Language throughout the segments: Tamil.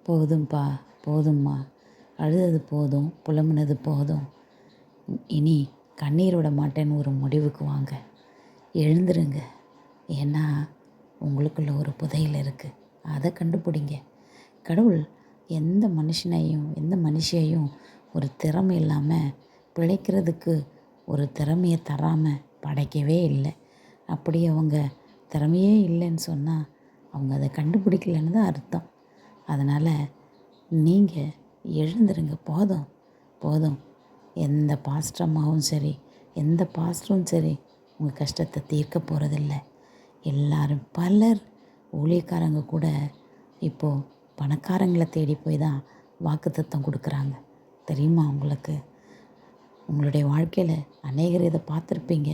போதும்ப்பா, போதும்மா, அழுதது போதும், புலம்புனது போதும். இனி கண்ணீர் விட மாட்டேன்னு ஒரு முடிவுக்கு வாங்க. எழுந்துருங்க. ஏன்னா உங்களுக்குள்ள ஒரு புதையல் இருக்குது. அதை கண்டுபிடிங்க. கடவுள் எந்த மனுஷனையும் எந்த மனுஷியையும் ஒரு திறமை இல்லாமல் பிழைக்கிறதுக்கு ஒரு திறமையை தராமல் படைக்கவே இல்லை. அப்படி அவங்க திறமையே இல்லைன்னு சொன்னால் அவங்க அதை கண்டுபிடிக்கலன்னு தான் அர்த்தம். அதனால் நீங்கள் எழுந்துருங்க. போதும் போதும். எந்த பாஸ்டரம்மாவும் சரி, எந்த பாஸ்டரும் சரி உங்கள் கஷ்டத்தை தீர்க்க போகிறதில்ல. எல்லாரும் பலர் ஊழியக்காரங்க கூட இப்போது பணக்காரங்களை தேடி போய் தான் வாக்குத்தத்தம் கொடுக்குறாங்க. தெரியுமா உங்களுக்கு? உங்களுடைய வாழ்க்கையில் அநேகர் இதை பார்த்துருப்பீங்க.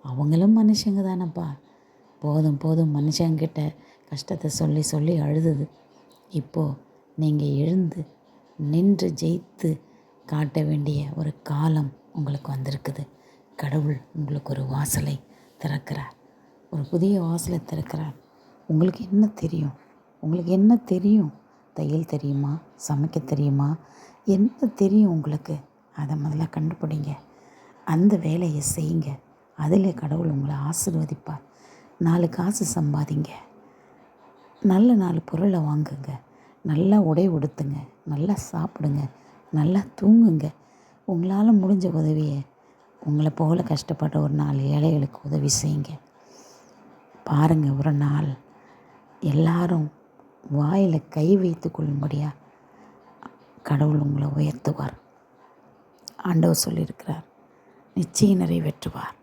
அவங்களும் மனுஷங்க தானப்பா. போதும் போதும் மனுஷங்கிட்ட கஷ்டத்தை சொல்லி சொல்லி அழுதுது. இப்போது நீங்கள் எழுந்து நின்று ஜெயித்து காட்ட வேண்டிய ஒரு காலம் உங்களுக்கு வந்திருக்குது. கடவுள் உங்களுக்கு ஒரு வாசலை திறக்கிறார். ஒரு புதிய வாசலை திறக்கிறார். உங்களுக்கு என்ன தெரியும்? உங்களுக்கு என்ன தெரியும்? தையல் தெரியுமா? சமைக்க தெரியுமா? என்ன தெரியும் உங்களுக்கு? அதை முதல்ல கண்டுபிடிங்க. அந்த வேலையை செய்யுங்க. அதில் கடவுள் உங்களை ஆசீர்வதிப்பார். 4 காசு சம்பாதிங்க. நல்ல 4 பொருளை வாங்குங்க. நல்லா உடை உடுத்துங்க. நல்லா சாப்பிடுங்க. நல்லா தூங்குங்க. உங்களால் முடிஞ்ச உதவியை உங்களை போல கஷ்டப்பட்ட ஒரு 4 ஏழைகளுக்கு உதவி செய்யுங்க. பாருங்கள், ஒரு நாள் எல்லாரும் வாயில் கை வைத்து கொள்ளும்படியாக கடவுள் உங்களை உயர்த்துவார். ஆண்டவர் சொல்லியிருக்கிறார், நிச்சயம் நிறைவேற்றுவார்.